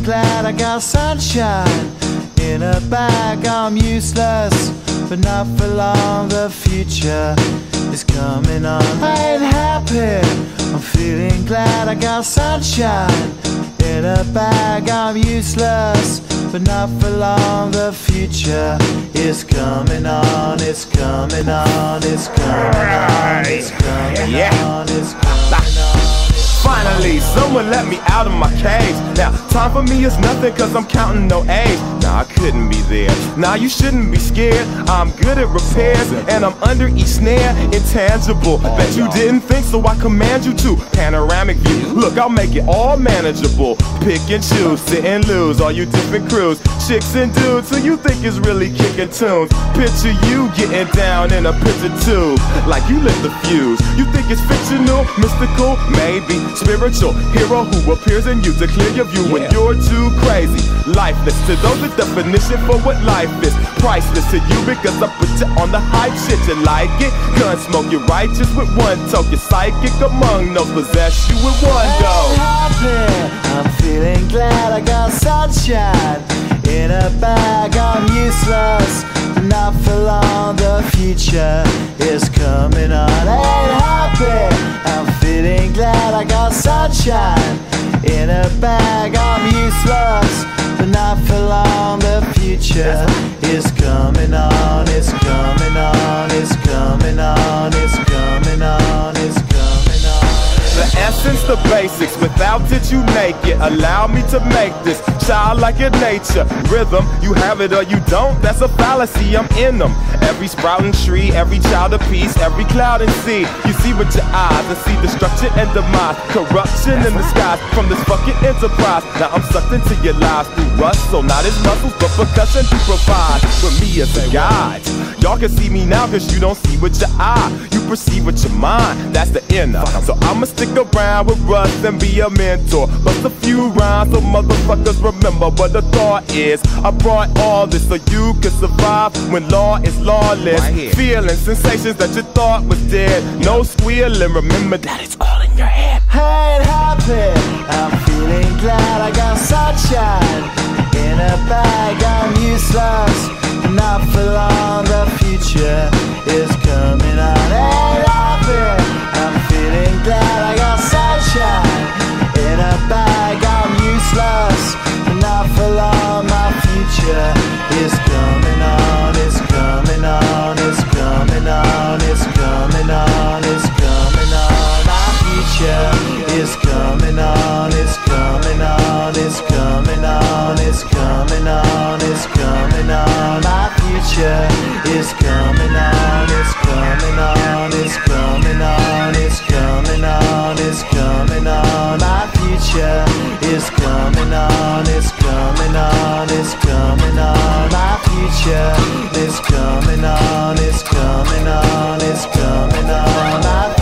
glad I got sunshine in a bag. I'm useless, but not for long. The future is coming on. I ain't happy, I'm feeling glad I got sunshine in a bag. I'm useless, but not for long. The future is coming on. It's coming on. It's coming on. It's coming on. It's coming on. Finally, someone let me out of my cage. Now, time for me is nothing cause I'm counting no age. Nah, I couldn't be there. Nah, you shouldn't be scared. I'm good at repairs and I'm under each snare. Intangible, bet you didn't think, so I command you to. Panoramic view, look, I'll make it all manageable. Pick and choose, sit and lose, all you different crews. Chicks and dudes who you think is really kicking tunes. Picture you getting down in a picture tube, like you lit the fuse. You think it's fictional, mystical, maybe spiritual hero who appears in you to clear your view when you're too crazy. Lifeless to those, the definition for what life is. Priceless to you because I put you on the hype shit. You like it? Gun smoke, you're righteous with one toe. You're psychic among those, possess you with one go. I'm feeling glad I got sunshine in a bag. I'm useless, but not for long. The future is coming on. Ain't happy, I'm feeling glad I got sunshine in a bag. I'm useless, but not for long. The future is coming on. It's coming on. It's coming on. It's coming on. It's coming on. The essence, the basics, without it you make it. Allow me to make this childlike in nature. Rhythm, you have it or you don't, that's a fallacy, I'm in them. Every sprouting tree, every child of peace, every cloud and sea. You see with your eyes and see destruction and demise. Corruption in the skies from this fucking enterprise. Now I'm sucked into your lives through rust, so not as muscles but percussion to provide for me as a guide. Y'all can see me now cause you don't see with your eye. You perceive with your mind, that's the inner. So I'ma stick around with Russ and be a mentor. Bust a few rhymes so motherfuckers remember what the thought is. I brought all this so you can survive when law is lawless. Feeling sensations that you thought was dead. No squealing, remember that it's all in your head. I ain't happy, I'm feeling glad I got sunshine in a bag. I'm useless, not for long. The future is coming on. Ain't happy, I'm feeling glad I got sunshine in a bag. I'm useless, not for long. My future is coming on. It's coming on. It's coming on. It's coming on. It's coming on. My future is coming on. It's coming on. It's coming on. It's coming on. It's coming on. My future is coming on. It's coming on. It's coming on. It's coming on. It's coming on. My future is coming on. It's coming on. It's coming on. My future is coming on. It's coming on. It's coming on. My